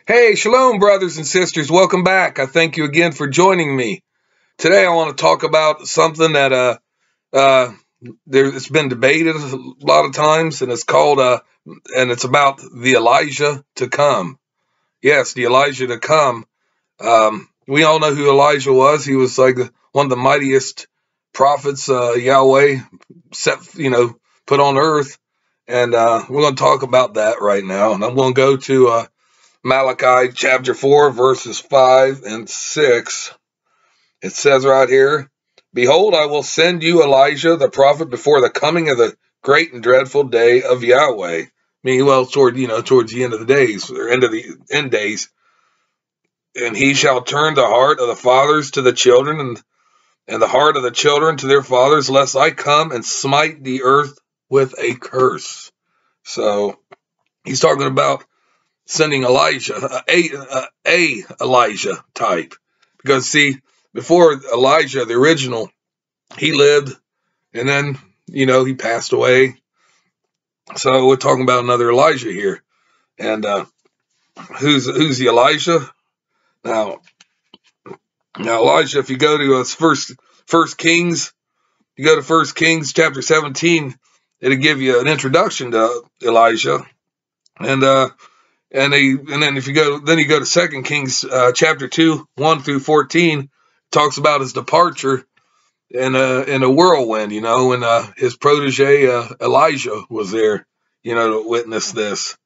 Hey, shalom, brothers and sisters. Welcome back. I thank you again for joining me. Today, I want to talk about something that uh, it's been debated a lot of times, and it's called and it's about the Elijah to come. Yes, the Elijah to come. We all know who Elijah was. He was like one of the mightiest prophets Yahweh set, put on earth, and we're going to talk about that right now. And I'm going to go to Malachi chapter 4, verses 5 and 6. It says right here, "Behold, I will send you Elijah the prophet before the coming of the great and dreadful day of Yahweh." Meaning, well, towards the end of the days, or end of the end days. "And he shall turn the heart of the fathers to the children, and the heart of the children to their fathers, lest I come and smite the earth with a curse." So he's talking about sending Elijah, a Elijah type. Because see, before Elijah, the original, he lived, and then, he passed away. So we're talking about another Elijah here. And who's the Elijah? Now Elijah, if you go to First Kings, you go to First Kings chapter 17, it'll give you an introduction to Elijah. And then if you go to Second Kings chapter 2, 1 through 14, talks about his departure in a whirlwind, when his protege Elijah was there, to witness this.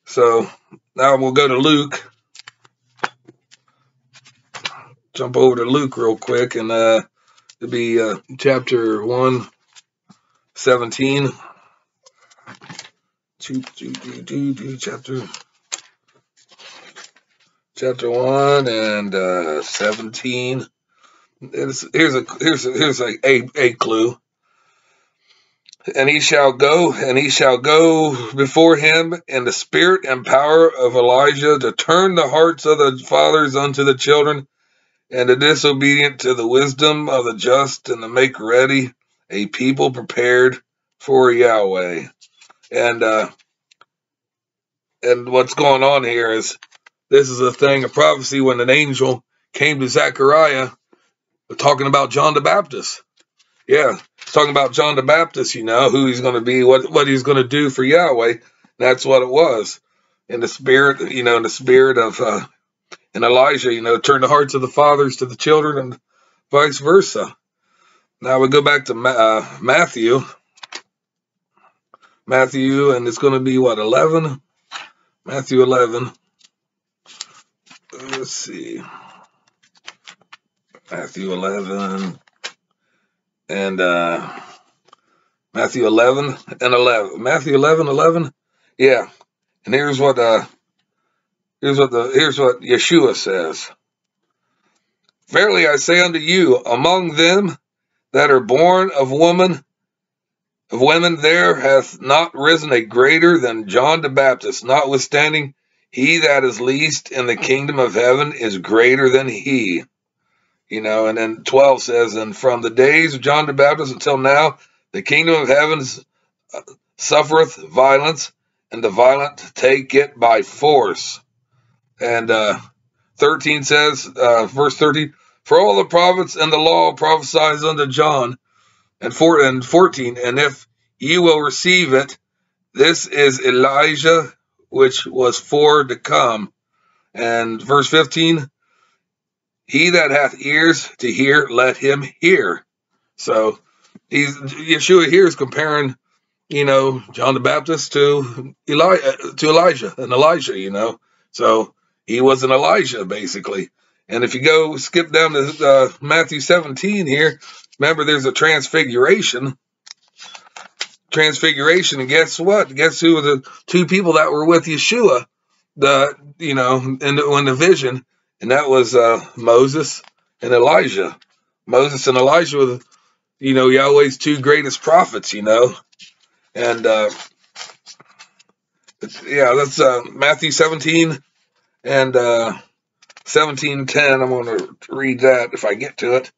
So now we'll go to Luke. Jump over to Luke real quick, and it'll be chapter 1, 17. Chapter 1 and 17. Here's a clue. "And he shall go before him in the spirit and power of Elijah, to turn the hearts of the fathers unto the children, and the disobedient to the wisdom of the just, and to make ready a people prepared for Yahweh." And what's going on here is, this is a prophecy when an angel came to Zechariah talking about John the Baptist. Yeah, talking about John the Baptist, who he's going to be, what he's going to do for Yahweh. That's what it was. In the spirit, of and Elijah, turn the hearts of the fathers to the children, and vice versa. Now we go back to Matthew, and it's going to be 11? Matthew 11. Let's see. Matthew 11 and Matthew 11 and 11. Matthew 11, 11. Yeah. And here's what Yeshua says. "Verily I say unto you, among them that are born of women, there hath not risen a greater than John the Baptist. Notwithstanding, he that is least in the kingdom of heaven is greater than he." And then 12 says, "And from the days of John the Baptist until now, the kingdom of heaven suffereth violence, and the violent take it by force." And 13 says, verse 13, "For all the prophets and the law prophesies unto John." And 14, "And if ye will receive it, this is Elijah which was for to come." And verse 15, "He that hath ears to hear, let him hear." So Yeshua here is comparing, John the Baptist to Elijah, and Elijah, So he was an Elijah, basically. And if you skip down to Matthew 17 here, remember there's a transfiguration. And guess what? Guess who were the two people that were with Yeshua, in the vision? And that was Moses and Elijah. Moses and Elijah were, Yahweh's two greatest prophets, And that's Matthew 17 and 17:10. I'm going to read that if I get to it.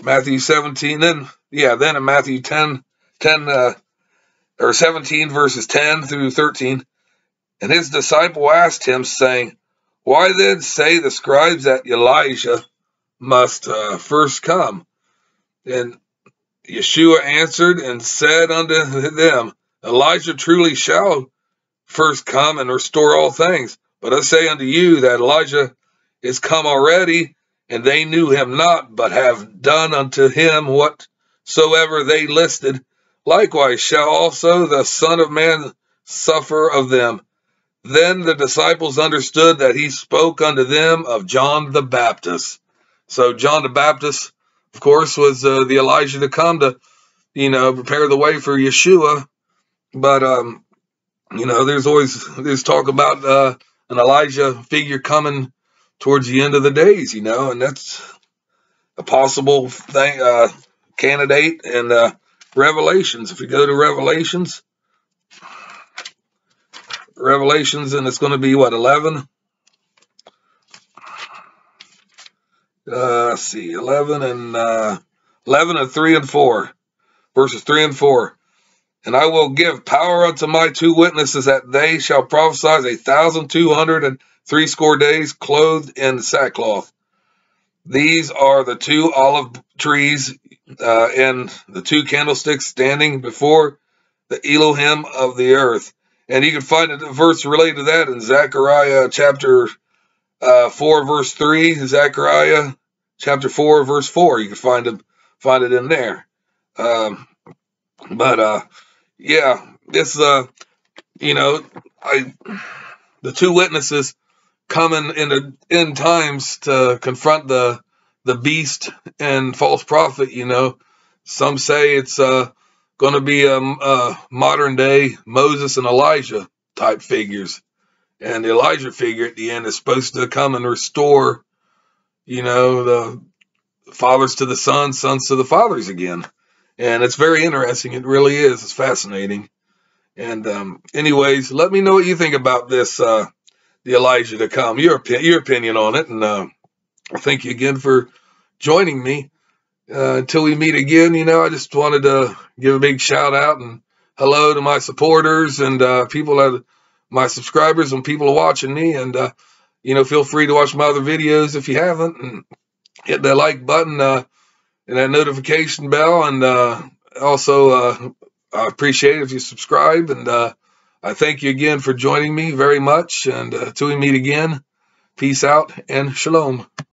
Matthew 17, then in Matthew 10, or 17 verses 10 through 13. "And his disciple asked him, saying, Why then say the scribes that Elijah must first come? And Yeshua answered and said unto them, Elijah truly shall first come and restore all things. But I say unto you that Elijah is come already, and they knew him not, but have done unto him whatsoever they listed. Likewise shall also the Son of Man suffer of them. Then the disciples understood that he spoke unto them of John the Baptist. So John the Baptist, of course, was the Elijah to come to, prepare the way for Yeshua. But, there's talk about an Elijah figure coming towards the end of the days, and that's a possible thing, candidate in Revelations. If you go to Revelations, and it's going to be, 11? Let's see, 11 and 3 and 4, verses 3 and 4. And I will give power unto my two witnesses, that they shall prophesy 1,260 days, clothed in sackcloth. These are the two olive trees and the two candlesticks standing before the Elohim of the earth. And you can find a verse related to that in Zechariah chapter 4 verse 3, Zechariah chapter 4 verse 4. You can find it in there. Yeah, this the two witnesses coming in the end times to confront the beast and false prophet. Some say it's going to be a modern day Moses and Elijah type figures. And the Elijah figure at the end is supposed to come and restore, the fathers to the sons, sons to the fathers again. And it's very interesting. It really is. It's fascinating. And anyways, let me know what you think about this, the Elijah to come, your opinion on it. And thank you again for joining me. Until we meet again, I just wanted to give a big shout out and hello to my supporters and my subscribers and people watching me. And, feel free to watch my other videos if you haven't, and hit that like button and that notification bell. And also, I appreciate it if you subscribe. And I thank you again for joining me very much. And until we meet again, peace out and shalom.